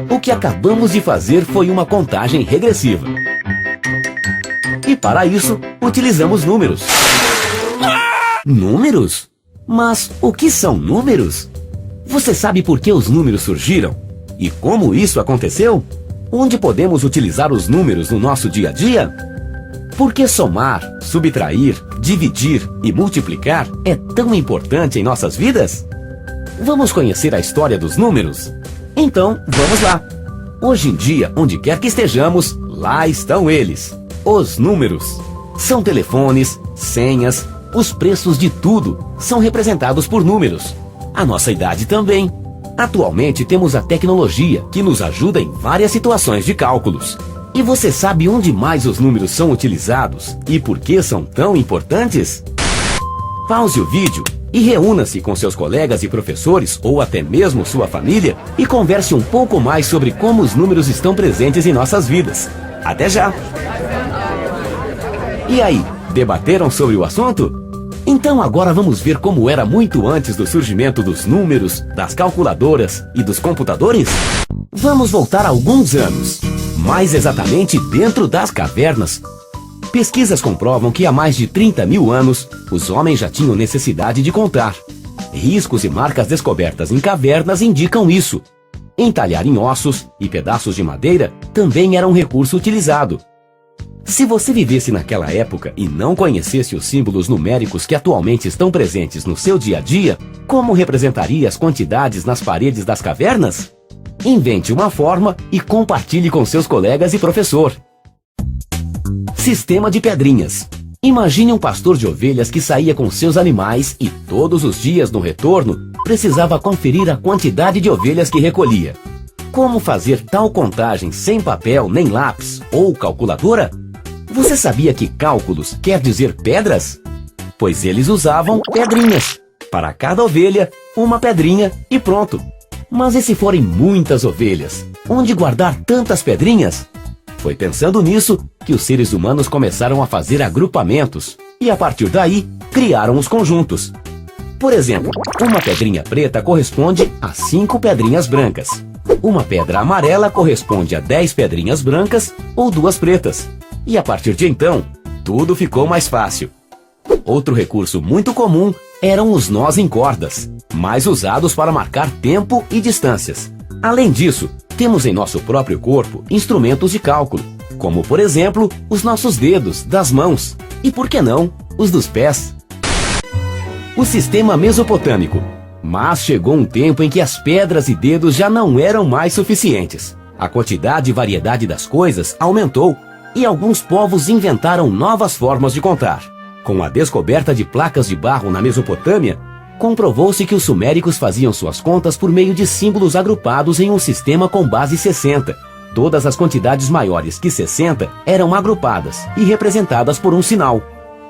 O que acabamos de fazer foi uma contagem regressiva. E para isso, utilizamos números. Números? Mas o que são números? Você sabe por que os números surgiram? E como isso aconteceu? Onde podemos utilizar os números no nosso dia a dia? Por que somar, subtrair, dividir e multiplicar é tão importante em nossas vidas? Vamos conhecer a história dos números? Então, vamos lá! Hoje em dia, onde quer que estejamos, lá estão eles. Os números. São telefones, senhas, os preços de tudo são representados por números. A nossa idade também. Atualmente temos a tecnologia que nos ajuda em várias situações de cálculos. E você sabe onde mais os números são utilizados e por que são tão importantes? Pause o vídeo e reúna-se com seus colegas e professores ou até mesmo sua família e converse um pouco mais sobre como os números estão presentes em nossas vidas. Até já! E aí, debateram sobre o assunto? Então agora vamos ver como era muito antes do surgimento dos números, das calculadoras e dos computadores? Vamos voltar alguns anos, mais exatamente dentro das cavernas. Pesquisas comprovam que há mais de 30 mil anos, os homens já tinham necessidade de contar. Riscos e marcas descobertas em cavernas indicam isso. Entalhar em ossos e pedaços de madeira também era um recurso utilizado. Se você vivesse naquela época e não conhecesse os símbolos numéricos que atualmente estão presentes no seu dia a dia, como representaria as quantidades nas paredes das cavernas? Invente uma forma e compartilhe com seus colegas e professor. Sistema de pedrinhas. Imagine um pastor de ovelhas que saía com seus animais e todos os dias no retorno precisava conferir a quantidade de ovelhas que recolhia. Como fazer tal contagem sem papel nem lápis ou calculadora? Você sabia que cálculos quer dizer pedras? Pois eles usavam pedrinhas. Para cada ovelha, uma pedrinha e pronto. Mas e se forem muitas ovelhas? Onde guardar tantas pedrinhas? Foi pensando nisso que os seres humanos começaram a fazer agrupamentos e a partir daí criaram os conjuntos. Por exemplo, uma pedrinha preta corresponde a 5 pedrinhas brancas. Uma pedra amarela corresponde a 10 pedrinhas brancas ou 2 pretas. E a partir de então, tudo ficou mais fácil. Outro recurso muito comum eram os nós em cordas, mais usados para marcar tempo e distâncias. Além disso, temos em nosso próprio corpo instrumentos de cálculo, como por exemplo, os nossos dedos das mãos e, por que não, os dos pés. O sistema mesopotâmico. Mas chegou um tempo em que as pedras e dedos já não eram mais suficientes. A quantidade e variedade das coisas aumentou e alguns povos inventaram novas formas de contar. Com a descoberta de placas de barro na Mesopotâmia, comprovou-se que os suméricos faziam suas contas por meio de símbolos agrupados em um sistema com base 60. Todas as quantidades maiores que 60 eram agrupadas e representadas por um sinal.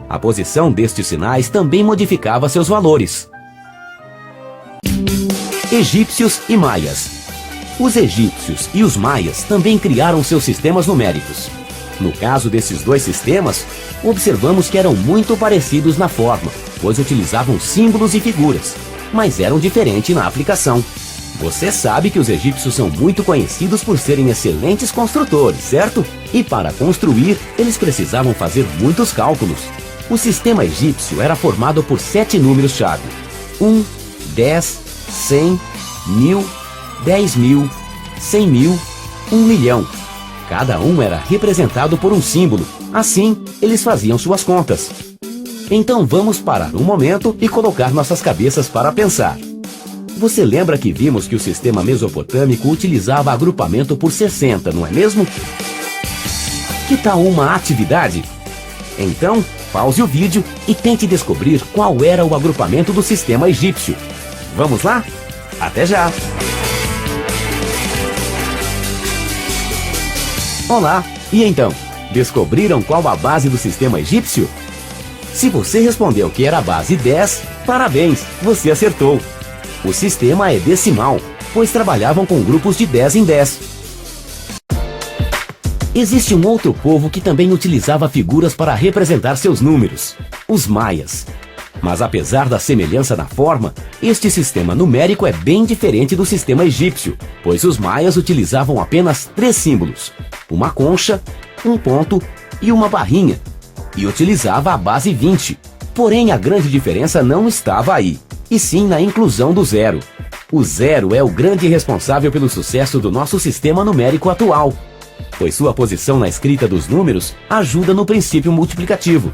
A posição destes sinais também modificava seus valores. Egípcios e maias. Os egípcios e os maias também criaram seus sistemas numéricos. No caso desses dois sistemas, observamos que eram muito parecidos na forma, pois utilizavam símbolos e figuras, mas eram diferentes na aplicação. Você sabe que os egípcios são muito conhecidos por serem excelentes construtores, certo? E para construir, eles precisavam fazer muitos cálculos. O sistema egípcio era formado por 7 números-chave: 1, 10, 100, 1000, 10.000, 100.000, 1 milhão. Cada um era representado por um símbolo. Assim, eles faziam suas contas. Então vamos parar um momento e colocar nossas cabeças para pensar. Você lembra que vimos que o sistema mesopotâmico utilizava agrupamento por 60, não é mesmo? Que tal uma atividade? Então, pause o vídeo e tente descobrir qual era o agrupamento do sistema egípcio. Vamos lá? Até já! Olá! E então, descobriram qual a base do sistema egípcio? Se você respondeu que era a base 10, parabéns, você acertou! O sistema é decimal, pois trabalhavam com grupos de 10 em 10. Existe um outro povo que também utilizava figuras para representar seus números: os maias. Mas apesar da semelhança na forma, este sistema numérico é bem diferente do sistema egípcio, pois os maias utilizavam apenas 3 símbolos: uma concha, um ponto e uma barrinha, e utilizava a base 20. Porém, a grande diferença não estava aí, e sim na inclusão do zero. O zero é o grande responsável pelo sucesso do nosso sistema numérico atual, pois sua posição na escrita dos números ajuda no princípio multiplicativo.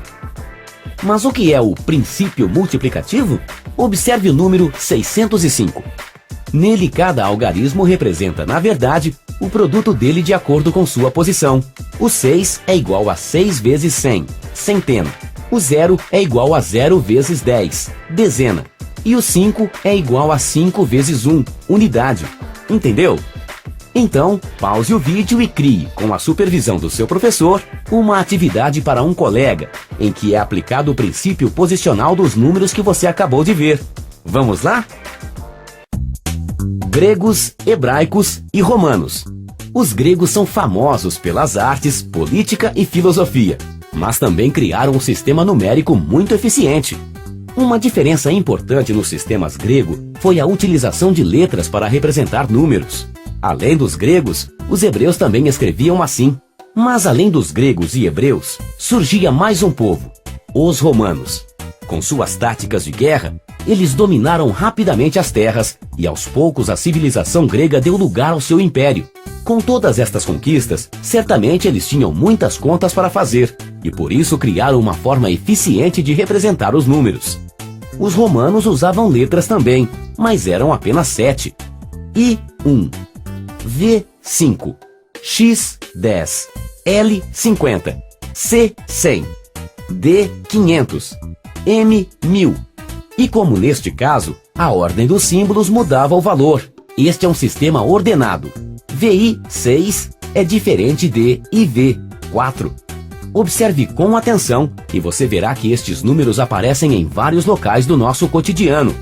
Mas o que é o princípio multiplicativo? Observe o número 605. Nele, cada algarismo representa, na verdade, o produto dele de acordo com sua posição. O 6 é igual a 6 vezes 100, centena. O 0 é igual a 0 vezes 10, dezena. E o 5 é igual a 5 vezes 1, unidade. Entendeu? Então, pause o vídeo e crie, com a supervisão do seu professor, uma atividade para um colega, em que é aplicado o princípio posicional dos números que você acabou de ver. Vamos lá? Gregos, hebraicos e romanos. Os gregos são famosos pelas artes, política e filosofia, mas também criaram um sistema numérico muito eficiente. Uma diferença importante nos sistemas grego foi a utilização de letras para representar números. Além dos gregos, os hebreus também escreviam assim. Mas além dos gregos e hebreus, surgia mais um povo: os romanos. Com suas táticas de guerra, eles dominaram rapidamente as terras e aos poucos a civilização grega deu lugar ao seu império. Com todas estas conquistas, certamente eles tinham muitas contas para fazer e por isso criaram uma forma eficiente de representar os números. Os romanos usavam letras também, mas eram apenas 7. I1, V5, X10, L50, C100, D500, M1000. E como neste caso, a ordem dos símbolos mudava o valor. Este é um sistema ordenado. VI6 é diferente de IV4. Observe com atenção e você verá que estes números aparecem em vários locais do nosso cotidiano.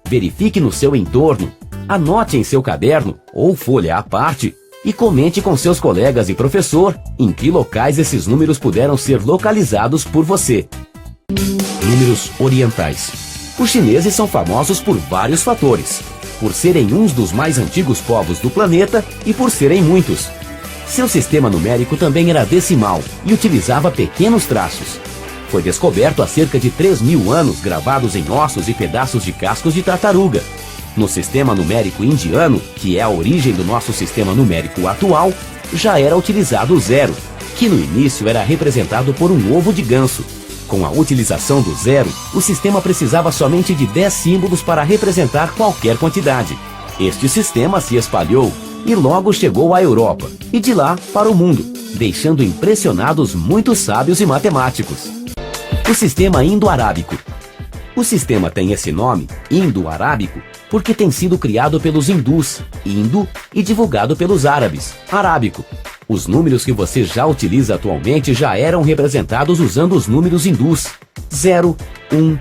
Verifique no seu entorno, anote em seu caderno ou folha à parte e comente com seus colegas e professor em que locais esses números puderam ser localizados por você. Números orientais. Os chineses são famosos por vários fatores: por serem uns dos mais antigos povos do planeta e por serem muitos. Seu sistema numérico também era decimal e utilizava pequenos traços. Foi descoberto há cerca de 3.000 anos gravados em ossos e pedaços de cascos de tartaruga. No sistema numérico indiano, que é a origem do nosso sistema numérico atual, já era utilizado o zero, que no início era representado por um ovo de ganso. Com a utilização do zero, o sistema precisava somente de 10 símbolos para representar qualquer quantidade. Este sistema se espalhou e logo chegou à Europa, e de lá para o mundo, deixando impressionados muitos sábios e matemáticos. O sistema indo-arábico. O sistema tem esse nome, indo-arábico, porque tem sido criado pelos hindus, indo, e divulgado pelos árabes, arábico. Os números que você já utiliza atualmente já eram representados usando os números hindus: 0, 1,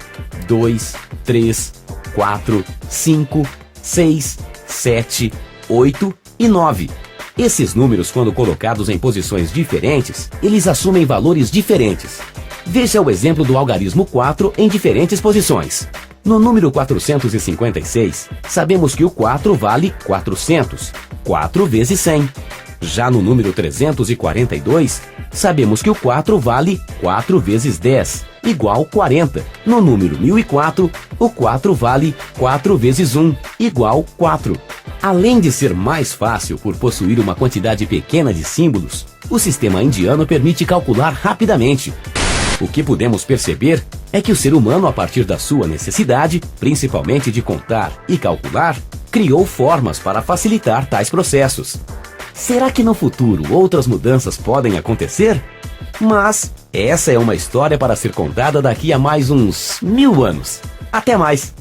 2, 3, 4, 5, 6, 7, 8 e 9. Esses números, quando colocados em posições diferentes, eles assumem valores diferentes. Veja o exemplo do algarismo 4 em diferentes posições. No número 456, sabemos que o 4 vale 400, 4 vezes 100. Já no número 342, sabemos que o 4 vale 4 vezes 10, igual 40. No número 1004, o 4 vale 4 vezes 1, igual 4. Além de ser mais fácil por possuir uma quantidade pequena de símbolos, o sistema indiano permite calcular rapidamente. O que podemos perceber é que o ser humano, a partir da sua necessidade, principalmente de contar e calcular, criou formas para facilitar tais processos. Será que no futuro outras mudanças podem acontecer? Mas essa é uma história para ser contada daqui a mais uns 1000 anos. Até mais!